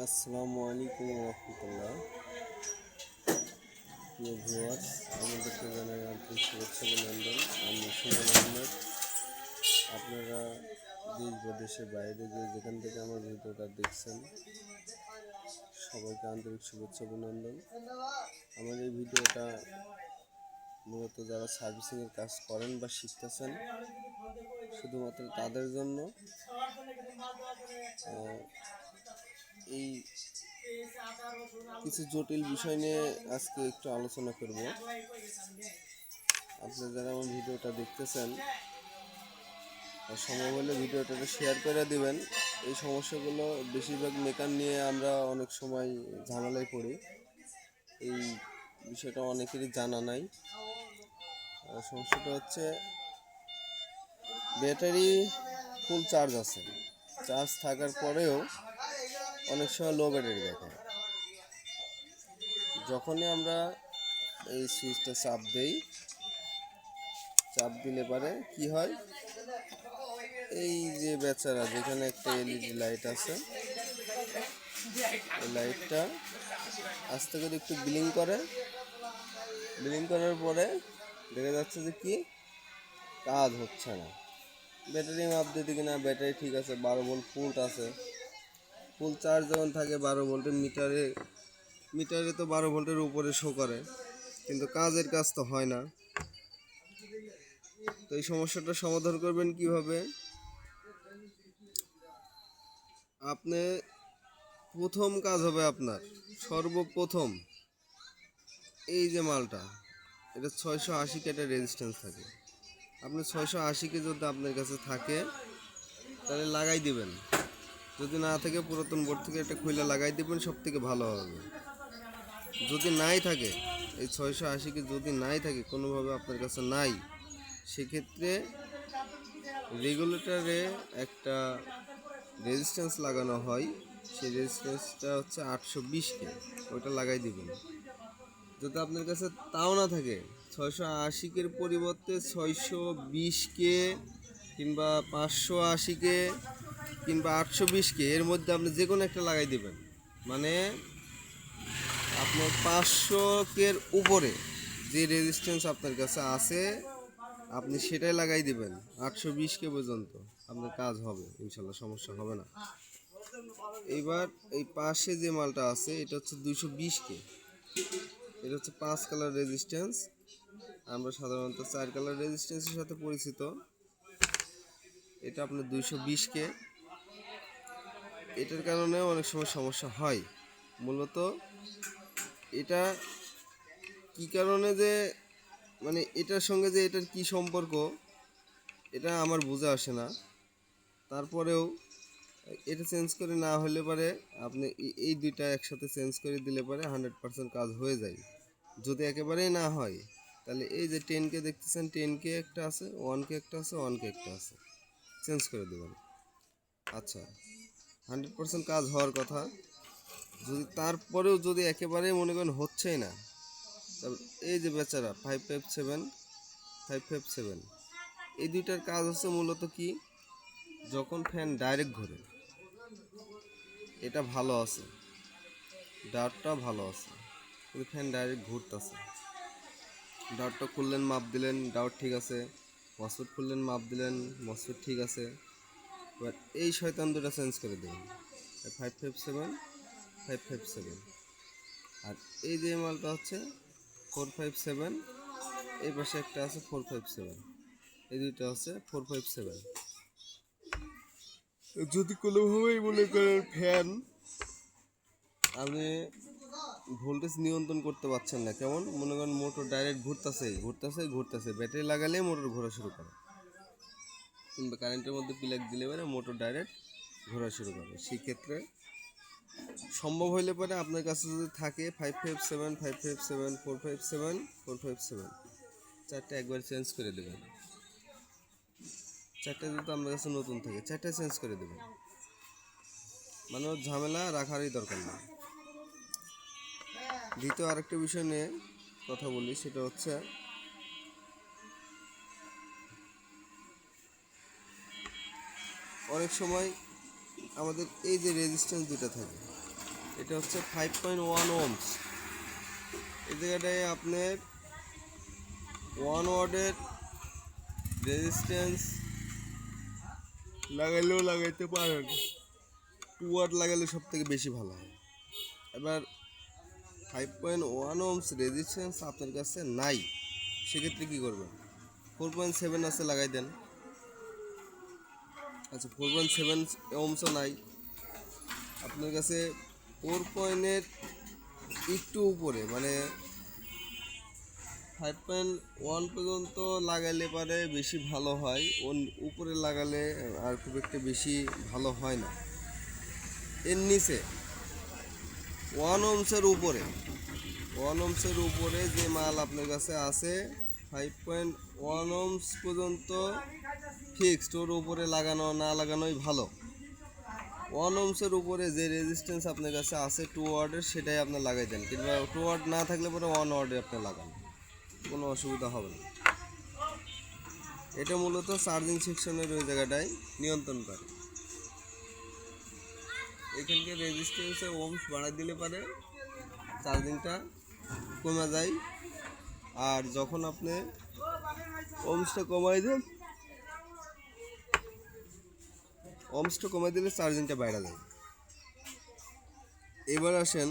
আসসালামু আলাইকুম রহমতুল্লাহ। প্রিয় ভিউয়ার্স, আমাদেরকে জানাই আন্তরিক শুভেচ্ছা অভিনন্দন। আমি সুমন আহমেদ। আপনারা দেশ বা দেশের বাইরে যেখান থেকে আমার ভিডিওটা দেখছেন, সবাইকে আন্তরিক শুভেচ্ছা অভিনন্দন। আমার এই ভিডিওটা মূলত যারা সার্ভিসিংয়ের কাজ করেন বা শিখতেছেন, শুধুমাত্র তাদের জন্য। এই কিছু জটিল বিষয় নিয়ে আজকে একটু আলোচনা করব। আপনি যারা আমার ভিডিওটা দেখতেছেন, সময় হলে ভিডিওটা শেয়ার করে দিবেন। এই সমস্যাগুলো বেশিরভাগ মেকার নিয়ে আমরা অনেক সময় ঝামেলায় পড়ি। এই বিষয়টা অনেকেরই জানা নাই। সমস্যাটা হচ্ছে ব্যাটারি ফুল চার্জ আছে, চার্জ থাকার পরেও অনেক সময় লো ব্যাটারি দেখায়। যখনই আমরা এই সুইচটা চাপ দিলে পারে কি হয়, এই যে বেচারা যেখানে একটা এলইডি লাইট আছে, এই লাইটটা আস্তে করে একটু ব্লিং করার পরে দেখা যাচ্ছে যে কি কাজ হচ্ছে না। ব্যাটারি মাপ দিতে কিনা ব্যাটারি ঠিক আছে, 12 ভোল্ট ফুল আছে, ফুল চার্জ যখন থাকে 12 ভোল্টের মিটারে তো 12 ভোল্টের উপরে শো করে, কিন্তু কাজ তো হয় না। তো এই সমস্যাটা সমাধান করবেন কিভাবে? আপনি প্রথম কাজ হবে আপনার সর্বপ্রথম এই যে মালটা, এটা 680 কে একটা রেজিস্ট্যান্স থাকে। আপনি 680 কে যদি আপনার কাছে থাকে তাহলে লাগাই দিবেন। যদি না থাকে পুরাতন বোর্ড থেকে একটা খুলে লাগাই দিবেন, সব থেকে ভালো হবে। যদি নাই থাকে, এই 680 কে যদি নাই থাকে, কোনোভাবে আপনার কাছে নাই, সেক্ষেত্রে রেগুলেটরে একটা রেজিস্ট্যান্স লাগানো হয়। সেই রেজিস্ট্যান্সটা হচ্ছে 820 কে, ওইটা লাগাই দিবেন। যদি আপনার কাছে তাও না থাকে, 680 কের পরিবর্তে 620 কে কিংবা 580 কে কিংবা 820 কে, এর মধ্যে আপনি যে কোনো একটা লাগাই দিবেন। মানে আপনার 500 কের উপরে যে রেজিস্ট্যান্স আপনার কাছে আছে, আপনি সেটাই লাগাই দিবেন। 820 কে পর্যন্ত আপনার কাজ হবে, ইনশাল্লাহ সমস্যা হবে না। এইবার এই পাশে যে মালটা আছে, এটা হচ্ছে 220 কে। এটা হচ্ছে 5 কালার রেজিস্ট্যান্স। আমরা সাধারণত 4 কালার রেজিস্ট্যান্সের সাথে পরিচিত। এটা আপনার 220 কে। এটার কারণে অনেক সময় সমস্যা হয়। মূলত এটা কি কারণে যে, মানে এটার সঙ্গে যে এটার কি সম্পর্ক, এটা আমার বুঝে আসে না। তারপরেও এটা চেঞ্জ করে না হলে পারে আপনি এই দুইটা একসাথে চেঞ্জ করে দিলে পারে 100% কাজ হয়ে যায়। যদি একেবারেই না হয়, তাহলে এই যে 10 কে দেখতেছেন, 10 কে একটা আছে, 1 কে একটা আছে, 1 কে একটা আছে, চেঞ্জ করে দেবেন। আচ্ছা, 100% কাজ হওয়ার কথা। যদি তারপরেও যদি একেবারেই মনে করেন হচ্ছেই না, তারপর এই যে বেচারা 557 এই দুইটার কাজ হচ্ছে মূলত কি, যখন ফ্যান ডাইরেক্ট ঘোরে এটা ভালো আছে, ডার্টটা ভালো আছে, কিন্তু ফ্যান ডাইরেক্ট ঘুরতেছে। ডার্টটা খুললেন, মাপ দিলেন, ডার্ট ঠিক আছে। মসফেট খুললেন, মাপ দিলেন, মসফেট ঠিক আছে। এবার এই শয়তান দুটা চেঞ্জ করে দেবেন, 557 আর এই যে মালটা হচ্ছে 457। এই পাশে একটা আছে 457, এই দুইটা হচ্ছে 457। যদি কোনোভাবেই মনে করেন ফ্যান আপনি ভোল্টেজ নিয়ন্ত্রণ করতে পারছেন না, কেমন মনে করেন মোটর ডাইরেক্ট ঘুরতেছে, ব্যাটারি লাগালেই মোটর ঘোরা শুরু করে, কিংবা কারেন্টের মধ্যে প্লাগ দিলে পরে মোটর ডাইরেক্ট ঘোরা শুরু করে, সেক্ষেত্রে সম্ভব হইলে পরে আপনার কাছে যদি থাকে 557 চারটে একবার চেঞ্জ করে দেবেন। চারটে যদি আপনার কাছে নতুন থাকে, চারটে চেঞ্জ করে দেবেন, মানে ঝামেলা রাখারই দরকার নেই। দ্বিতীয় আরেকটা বিষয় নিয়ে কথা বলি, সেটা হচ্ছে অনেক সময় আমাদের এই যে রেজিস্ট্যান্স দুটো থাকে, এটা হচ্ছে 5.1 ওহমস। এই জায়গাটায় আপনার 1 ওয়াটের রেজিস্ট্যান্স লাগাইলেও লাগাইতে পারেন, 2 ওয়াট লাগালে সব থেকে বেশি ভালো হয়। এবার 5.1 ওহমস রেজিস্ট্যান্স আপনার কাছে নাই, সেক্ষেত্রে কী করবেন? 4.7 আছে, লাগাই দেন। আচ্ছা, 4.7 ওহমসও নাই আপনার কাছে, 4 একটু উপরে মানে 5.1 পর্যন্ত লাগাইলে পারে বেশি ভালো হয়, উপরে লাগালে আর খুব একটা বেশি ভালো হয় না। এর নিচে 1 ওহমসের উপরে, 1 ওহমসের উপরে যে মাল আপনার কাছে আছে 5.1 ওহমস পর্যন্ত ফিক্সড, ওর উপরে লাগানো না লাগানোই ভালো। 1 ওহমসের উপরে যে রেজিস্ট্যান্স আপনার কাছে আছে 2 ওয়াটের, সেটাই আপনার লাগাই দেন, কিংবা 2 ওয়াট না থাকলে পরে 1 ওয়াটে আপনি লাগান, কোনো অসুবিধা হবে না। এটা মূলত চার্জিং সেকশনের ওই জায়গাটায় নিয়ন্ত্রণ করে। এখানকে রেজিস্ট্যান্সে ওহমস বাড়াই দিলে পারে চার্জিংটা কমে যায়, আর যখন আপনি ওহমসটা কমাই দেন, ওহমসটা কমাই দিলে চার্জিংটা বাইরে যায়। এবার আসেন,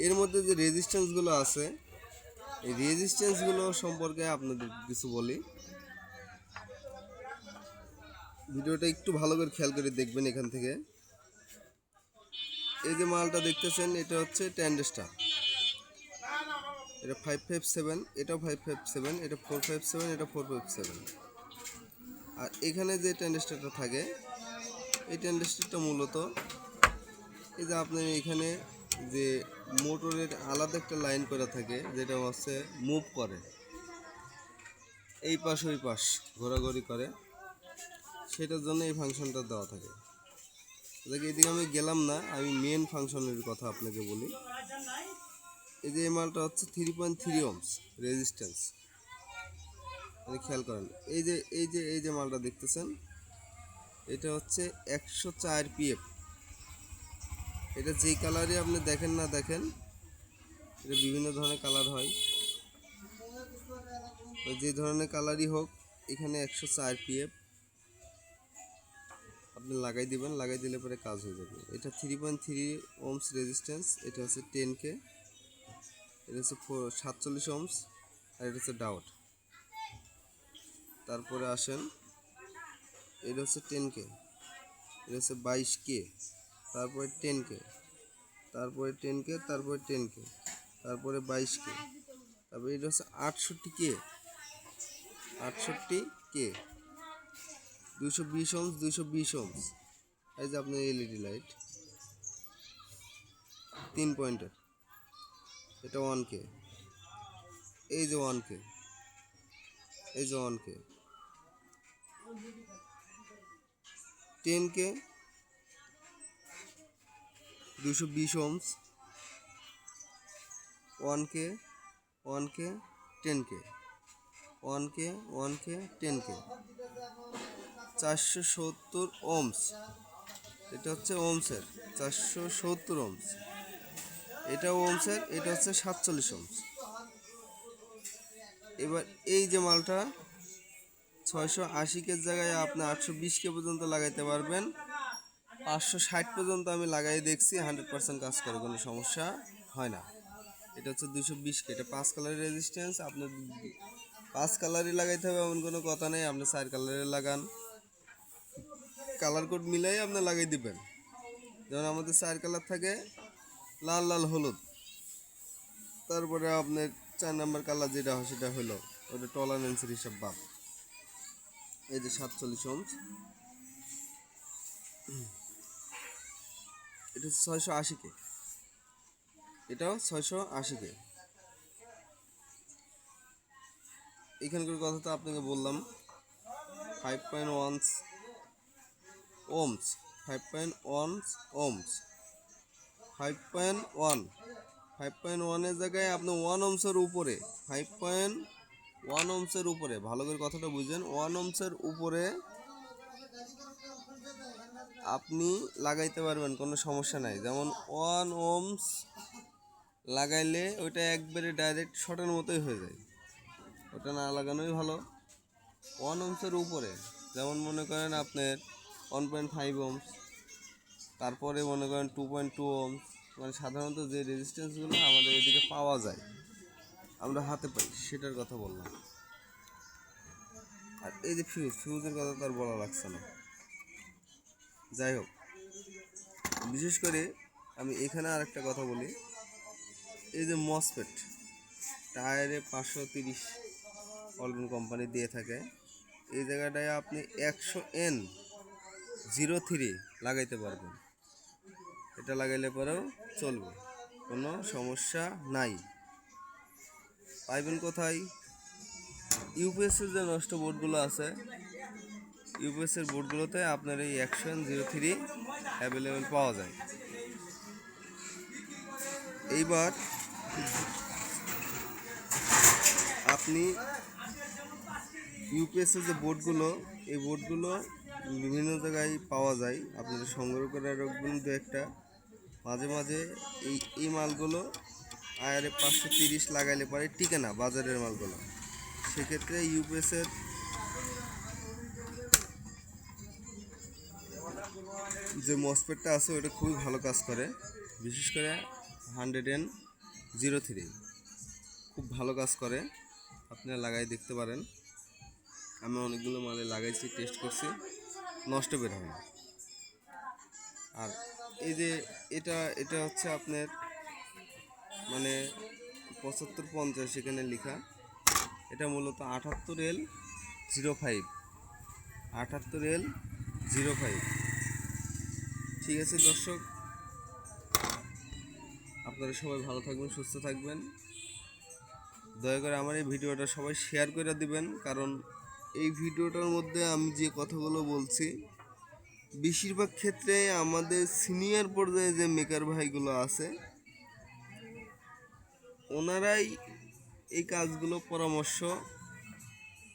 এর মধ্যে যে রেজিস্ট্যান্সগুলো আছে, এই রেজিস্ট্যান্সগুলো সম্পর্কে আপনাদের কিছু বলি। ভিডিওটা একটু ভালো করে খেয়াল করে দেখবেন। এখান থেকে এই যে মালটা দেখতেছেন, এটা হচ্ছে ট্যান্ডেস্টার, এটা 557, এটাও 557, এটা 457, এটা 457। আর এখানে যে ট্যান্ডেস্টারটা থাকে, এই ট্যান্ডেস্টারটা মূলত এই যে আপনার এখানে যে মোটরের আলাদা একটা লাইন করা থাকে, যেটা হচ্ছে মুভ করে, এই পাশ ওই পাশ ঘোরাঘুরি করে, সেটার জন্য এই ফাংশনটা দেওয়া থাকে। দেখে এদিকে আমি গেলাম না, আমি মেন ফাংশনের কথা আপনাকে বলি। এই যে এই মালটা হচ্ছে 3.3 ওহমস রেজিস্ট্যান্স, খেয়াল করেন। এই যে মালটা দেখতেছেন, এটা হচ্ছে 104 পিএফ। এটা যেই কালারই আপনি দেখেন না দেখেন, এটা বিভিন্ন ধরনের কালার হয়, যে ধরনের কালারই হোক, এখানে 104 পিএফ আপনি লাগাই দিবেন, লাগাই দিলে পরে কাজ হয়ে যাবে। এটা 3.3 ওহমস রেজিস্ট্যান্স, এটা হচ্ছে 10K, এটা হচ্ছে 47 ওহমস, আর এটা হচ্ছে ডাউট। তারপরে আসেন, এটা হচ্ছে 10K, এটা হচ্ছে 22K, তারপরে 10K, তারপরে 10K, তারপরে 10K, তারপরে 22K, তারপরে এটা হচ্ছে 68K, 68K, 220 ওহমস, 220 ওহমস। এই যে আপনার এলইডি লাইট 3 পয়েন্টের, এটা 1K, এই যে 1K, এই যে 1K, 10K, 220 Ohm's, 1K, 1K, 10K, 1K, 1K, 10K, 470 Ohm's. এটা হচ্ছে ওহমসের 470 ওহমস, এটা ওহমসের, এটা হচ্ছে 47 ওহমস। এবার এই যে মালটা 680 জায়গায় আপনি 820 পর্যন্ত লাগাইতে পারবেন, 560 পর্যন্ত আমি লাগাই দেখছি, 100% কাজ করে, কোনো সমস্যা হয় না। এটা হচ্ছে 220, এটা 5 কালারের রেজিস্ট্যান্স। আপনার 5 কালারই লাগাইতে হবে এমন কোনো কথা নেই, আপনি 4 কালারে লাগান, কালার কোড মিলাই আপনি লাগাই দিবেন। যেমন আমাদের 4 কালার থাকে, লাল লাল হলুদ, তারপরে আপনার 4 নাম্বার কালার যেটা হয় সেটা হলো ওটা টলারেন্সের হিসাব বাদ। এই যে 47 ওহমস, এটা হচ্ছে 680K, এটাও 680K। এখানকার কথা তো আপনাকে বললাম, 5.1 ওহমস, 5.1 ওহমস, 5.1, 5.1 জায়গায় আপনি 1 ওহমসের উপরে, 5.1 ওহমসের উপরে, ভালো করে কথাটা বুঝেন, 1 ওহমসের উপরে আপনি লাগাইতে পারবেন, কোনো সমস্যা নাই। যেমন 1 ওহমস লাগাইলে ওইটা একবারে ডাইরেক্ট শর্টের মতোই হয়ে যায়, ওটা না লাগানোই ভালো। 1 ওহমসের উপরে, যেমন মনে করেন আপনার 1.5 ওহমস, তারপরে মনে করেন 2.2 ওহমস, মানে সাধারণত যে রেজিস্ট্যান্সগুলো আমাদের এদিকে পাওয়া যায়, আমরা হাতে পাই, সেটার কথা বললাম। আর এই যে ফিউজের কথা তো আর বলা লাগছে না। যাই হোক, বিশেষ করে আমি এখানে আরেকটা কথা বলি, এই যে মসফেট টায়ারে 530 অলরেন কোম্পানি দিয়ে থাকে, এই জায়গাটায় আপনি 100N03 লাগাইতে পারবেন। এটা লাগাইলে পরেও চলবে, কোনো সমস্যা নাই। পাইবেন কোথায়? ইউপিএসের যে নষ্ট বোর্ডগুলো আছে, ইউপিএসের বোর্ডগুলোতে আপনার এই 100N03 অ্যাভেলেবেল পাওয়া যায়। এইবার আপনি ইউপিএসের যে বোর্ডগুলো, এই বোর্ডগুলো বিভিন্ন জায়গায় পাওয়া যায়, আপনাদের সংগ্রহ করে রাখবেন দু একটা। মাঝে মাঝে এই মালগুলো আয়ারে 530 লাগাইলে পরে টিকে না, বাজারের মালগুলো। সেক্ষেত্রে ইউপিএসের যে মসফেটটা আছে ওটা খুবই ভালো কাজ করে, বিশেষ করে 100N03 খুব ভালো কাজ করে, আপনারা লাগাই দেখতে পারেন। আমি অনেকগুলো মালে লাগাইছি, টেস্ট করছি, নষ্ট বের হয় না। আর এই যে এটা হচ্ছে আপনার মানে 7550 সেখানে লেখা, এটা মূলত 78L05। ঠিক আছে দর্শক, আপনারা সবাই ভালো থাকবেন, সুস্থ থাকবেন। দয়া করে আমার এই ভিডিওটা সবাই শেয়ার করে দিবেন, কারণ এই ভিডিওটার মধ্যে আমি যে কথাগুলো বলছি বেশিরভাগ ক্ষেত্রে আমাদের সিনিয়র পর্যায়ে যে মেকার ভাইগুলো আছে ওনারাই এই কাজগুলো পরামর্শ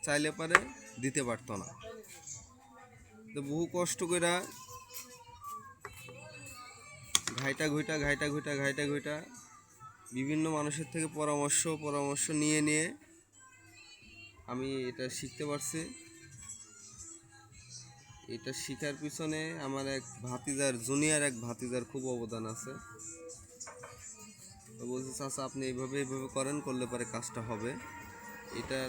চাইলে পারে দিতে পারতো না। তো বহু কষ্ট করে ঘাইটা ঘুইটা বিভিন্ন মানুষের থেকে পরামর্শ নিয়ে আমি এটা শিখতে পারছি। এটা শেখার পিছনে আমার জুনিয়র এক ভাতিজার খুব অবদান আছে। তো বলছে, চাচা আপনি এইভাবে করলে পরে কাজটা হবে। এটা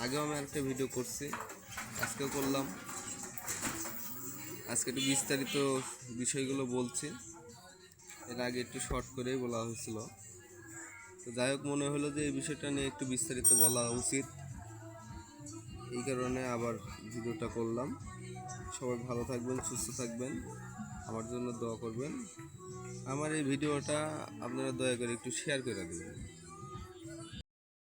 আগেও আমি আরেকটা ভিডিও করছি, আজকেও করলাম। আজকে একটু বিস্তারিত বিষয়গুলো বলছি, এর আগে একটু শর্ট করেই বলা হয়েছিল। তো যাই হোক, মনে হলো যে এই বিষয়টা নিয়ে একটু বিস্তারিত বলা উচিত, এই কারণে আবার ভিডিওটা করলাম। সবাই ভালো থাকবেন, সুস্থ থাকবেন, আমার জন্য দোয়া করবেন। আমার এই ভিডিওটা আপনারা দয়া করে একটু শেয়ার করে দেবেন।